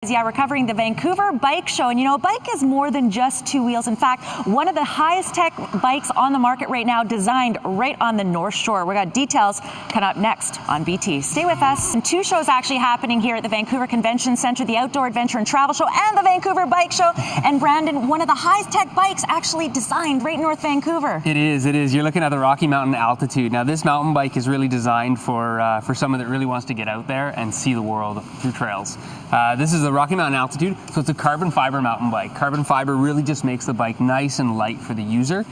Yeah, we're covering the Vancouver Bike Show, and you know, a bike is more than just two wheels. In fact, one of the highest tech bikes on the market right now, designed right on the North Shore. We got details coming up next on BT. Stay with us. And two shows actually happening here at the Vancouver Convention Centre, the Outdoor Adventure and Travel Show and the Vancouver Bike Show. And Brandon, one of the highest tech bikes actually designed right in North Vancouver. It is. You're looking at the Rocky Mountain Altitude. Now, this mountain bike is really designed for someone that really wants to get out there and see the world through trails. This is the Rocky Mountain Altitude, so it's a carbon fiber mountain bike. Carbon fiber really just makes the bike nice and light for the user.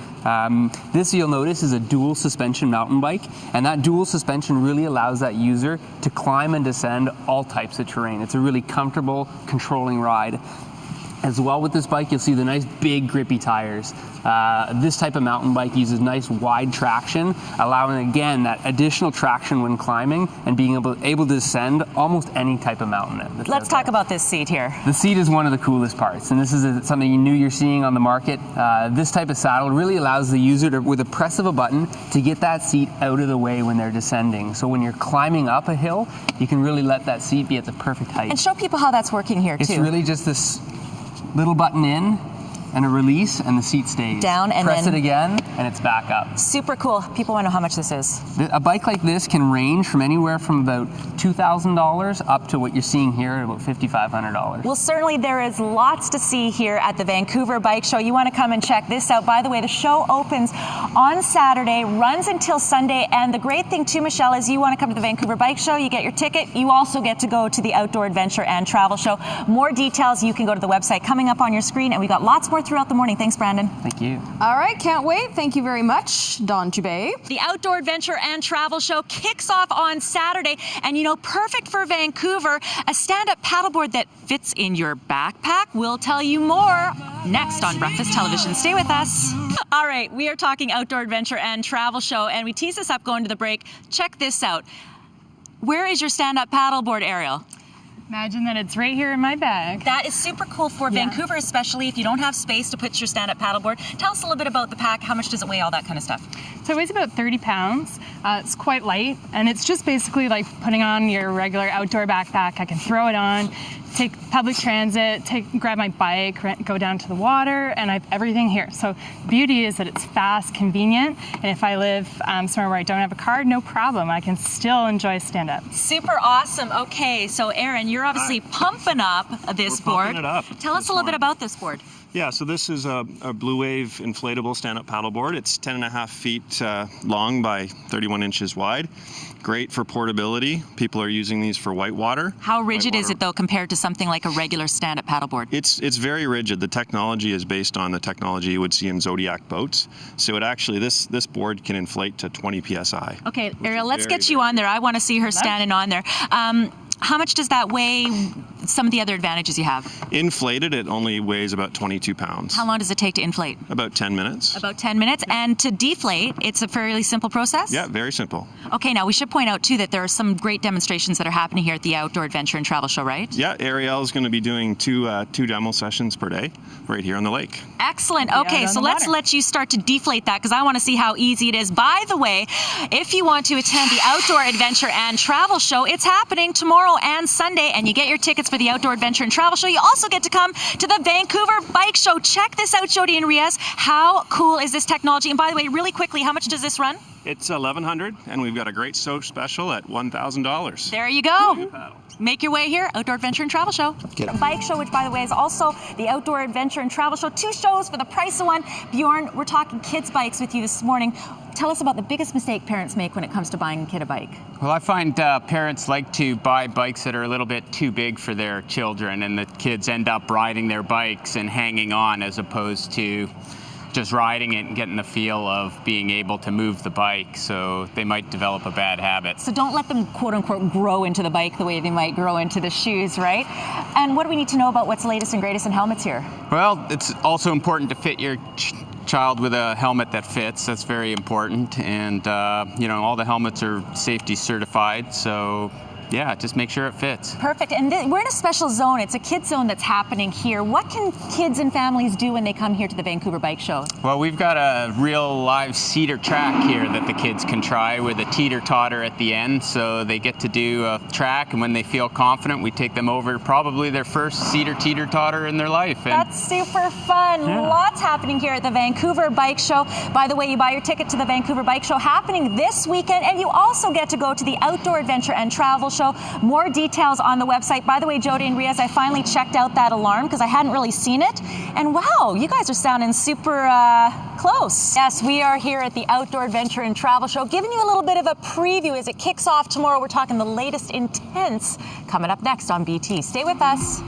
This, you'll notice, is a dual suspension mountain bike, and that dual suspension really allows that user to climb and descend all types of terrain. It's a really comfortable, controlling ride. As well, with this bike, you'll see the nice big grippy tires. This type of mountain bike uses nice wide traction, allowing again that additional traction when climbing and being able to descend almost any type of mountain. Let's talk about this seat here. The seat is one of the coolest parts, and this is something new you're seeing on the market. This type of saddle really allows the user to, with a press of a button, to get that seat out of the way when they're descending. So when you're climbing up a hill, you can really let that seat be at the perfect height. And show people how that's working here too. It's really just this little button in and a release, and the seat stays. Down and press then it again, and it's back up. Super cool. People want to know how much this is. A bike like this can range from anywhere from about $2,000 up to what you're seeing here at about $5,500. Well, certainly there is lots to see here at the Vancouver Bike Show. You want to come and check this out. By the way, the show opens on Saturday, runs until Sunday, and the great thing too, Michelle, is you want to come to the Vancouver Bike Show, you get your ticket, you also get to go to the Outdoor Adventure and Travel Show. More details, you can go to the website coming up on your screen, and we got lots more throughout the morning. Thanks, Brandon. Thank you. All right, can't wait. Thank you very much, Don Jubei. The Outdoor Adventure and Travel Show kicks off on Saturday, and you know, perfect for Vancouver, a stand-up paddleboard that fits in your backpack. We'll tell you more next on Breakfast Television. Stay with us. All right, we are talking Outdoor Adventure and Travel Show, and we tease this up going to the break. Check this out. Where is your stand-up paddleboard, Ariel? Imagine that it's right here in my bag. That is super cool for Vancouver, especially if you don't have space to put your stand-up paddleboard. Tell us a little bit about the pack. How much does it weigh, all that kind of stuff? So it weighs about 30 pounds. It's quite light, and it's just basically like putting on your regular outdoor backpack. I can throw it on, take public transit, grab my bike, go down to the water, and I have everything here. So the beauty is that it's fast, convenient, and if I live somewhere where I don't have a car, no problem. I can still enjoy stand-up. Super awesome. Okay, so Aaron, you're obviously pumping up this board. Pumping it up. Tell us a little bit about this board. Yeah, so this is a Blue Wave inflatable stand-up paddleboard. It's 10.5 feet long by 31 inches wide. Great for portability. People are using these for whitewater. How rigid is it, though, compared to something like a regular stand-up paddleboard? It's very rigid. The technology is based on the technology you would see in Zodiac boats. So it actually, this board can inflate to 20 PSI. Okay, Ariel, let's get you on there. I want to see her standing on there. How much does that weigh? Some of the other advantages you have? Inflated, it only weighs about 22 pounds. How long does it take to inflate? About 10 minutes. About 10 minutes. And to deflate, it's a fairly simple process? Yeah, very simple. Okay, now we should point out, too, that there are some great demonstrations that are happening here at the Outdoor Adventure and Travel Show, right? Yeah, Ariel is going to be doing two demo sessions per day right here on the lake. Excellent. Okay, so let's let you start to deflate that, because I want to see how easy it is. By the way, if you want to attend the Outdoor Adventure and Travel Show, it's happening tomorrow and Sunday, and you get your tickets for the Outdoor Adventure and Travel Show. You also get to come to the Vancouver Bike Show. Check this out, Jody and Riaz. How cool is this technology? And by the way, really quickly, how much does this run? It's $1,100, and we've got a great special at $1,000. There you go. Make your way here, Outdoor Adventure and Travel Show. Get The Bike Show, which by the way is also the Outdoor Adventure and Travel Show. Two shows for the price of one. Bjorn, we're talking kids' bikes with you this morning. Tell us about the biggest mistake parents make when it comes to buying a kid a bike. Well, I find parents like to buy bikes that are a little bit too big for their children, and the kids end up riding their bikes and hanging on as opposed to just riding it and getting the feel of being able to move the bike, so they might develop a bad habit. So don't let them, quote unquote, grow into the bike the way they might grow into the shoes, right? And what do we need to know about what's latest and greatest in helmets here? Well, it's also important to fit your child with a helmet that fits. That's very important, and you know, all the helmets are safety certified, so yeah, just make sure it fits. Perfect. And we're in a special zone. It's a kids zone that's happening here. What can kids and families do when they come here to the Vancouver Bike Show? Well, we've got a real live cedar track here that the kids can try with a teeter-totter at the end. So they get to do a track, and when they feel confident, we take them over probably their first cedar teeter-totter in their life. And that's super fun. Yeah. Lots happening here at the Vancouver Bike Show. By the way, you buy your ticket to the Vancouver Bike Show happening this weekend, and you also get to go to the Outdoor Adventure and Travel Show. More details on the website. By the way, Jody and Riaz, I finally checked out that alarm because I hadn't really seen it. And wow, you guys are sounding super close. Yes, we are here at the Outdoor Adventure and Travel Show, giving you a little bit of a preview as it kicks off tomorrow. We're talking the latest in tents coming up next on BT. Stay with us.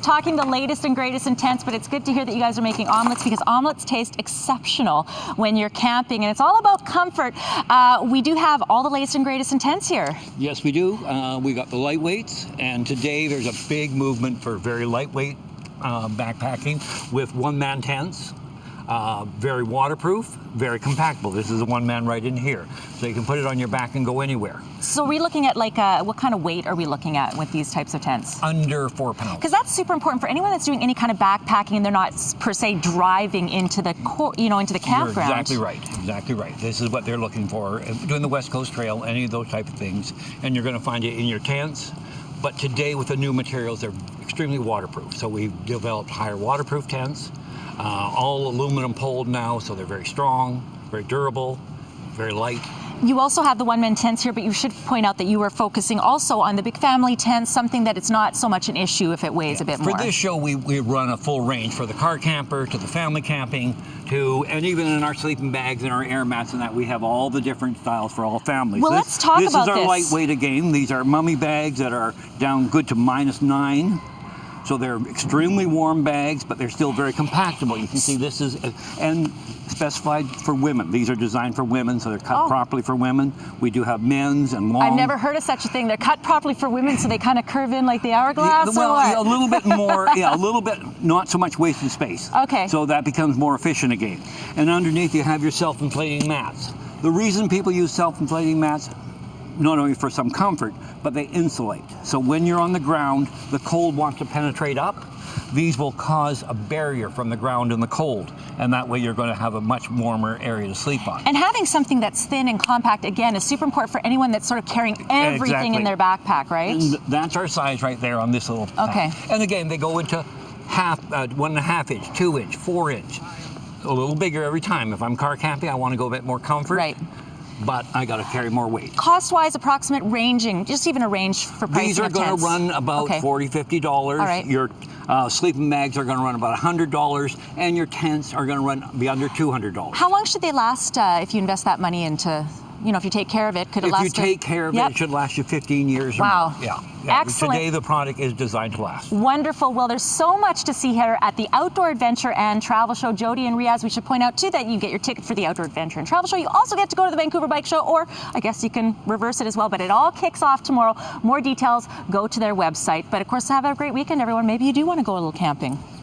Talking the latest and greatest in tents, but it's good to hear that you guys are making omelets because omelets taste exceptional when you're camping, and it's all about comfort. We do have all the latest and greatest in tents here. Yes, we do. We got the lightweights, and today there's a big movement for very lightweight backpacking with one-man tents. Very waterproof, very compactable. This is a one-man right in here. So you can put it on your back and go anywhere. So are we looking at like, what kind of weight are we looking at with these types of tents? Under 4 pounds. Because that's super important for anyone that's doing any kind of backpacking and they're not per se driving into the, into the campground. You're exactly right, exactly right. This is what they're looking for. Doing the West Coast Trail, any of those type of things, and you're gonna find it in your tents. But today with the new materials, they're extremely waterproof. So we've developed higher waterproof tents. All aluminum poled now, so they're very strong, very durable, very light. You also have the one-man tents here, but you should point out that you are focusing also on the big family tents, something that it's not so much an issue if it weighs a bit more. For this show, we run a full range for the car camper, to the family camping, and even in our sleeping bags and our air mats and that, we have all the different styles for all families. Well, let's talk about this. This is our lightweight again. These are mummy bags that are down good to -9. So they're extremely warm bags, but they're still very compactable. You can see this is, and specified for women. These are designed for women, so they're cut properly for women. We do have men's and long. I've never heard of such a thing. They're cut properly for women, so they kind of curve in like the hourglass, well, or what? a little bit more, a little bit, not so much wasted space. Okay. So that becomes more efficient again. And underneath you have your self-inflating mats. The reason people use self-inflating mats, not only for some comfort, but they insulate. So when you're on the ground, the cold wants to penetrate up. These will cause a barrier from the ground and the cold, and that way you're going to have a much warmer area to sleep on. And having something that's thin and compact, again, is super important for anyone that's sort of carrying everything in their backpack, right? And that's our size right there on this little pack. Okay. And again, they go into 1.5 inch, 2 inch, 4 inch, a little bigger every time. If I'm car camping, I want to go a bit more comfort. Right. But I got to carry more weight. Cost-wise, approximate ranging, just even a range for pricing These are of going tents. to run about $40, $50. All right. Your sleeping bags are going to run about $100, and your tents are going to be under $200. How long should they last if you invest that money into, if you take care of it? Could it last? If you take care of it, it should last you 15 years Wow. or more. Yeah. Excellent. Today, the product is designed to last. Wonderful. Well, there's so much to see here at the Outdoor Adventure and Travel Show. Jody and Riaz, we should point out, too, that you get your ticket for the Outdoor Adventure and Travel Show. You also get to go to the Vancouver Bike Show, or I guess you can reverse it as well. But it all kicks off tomorrow. More details, go to their website. But, of course, have a great weekend, everyone. Maybe you do want to go a little camping.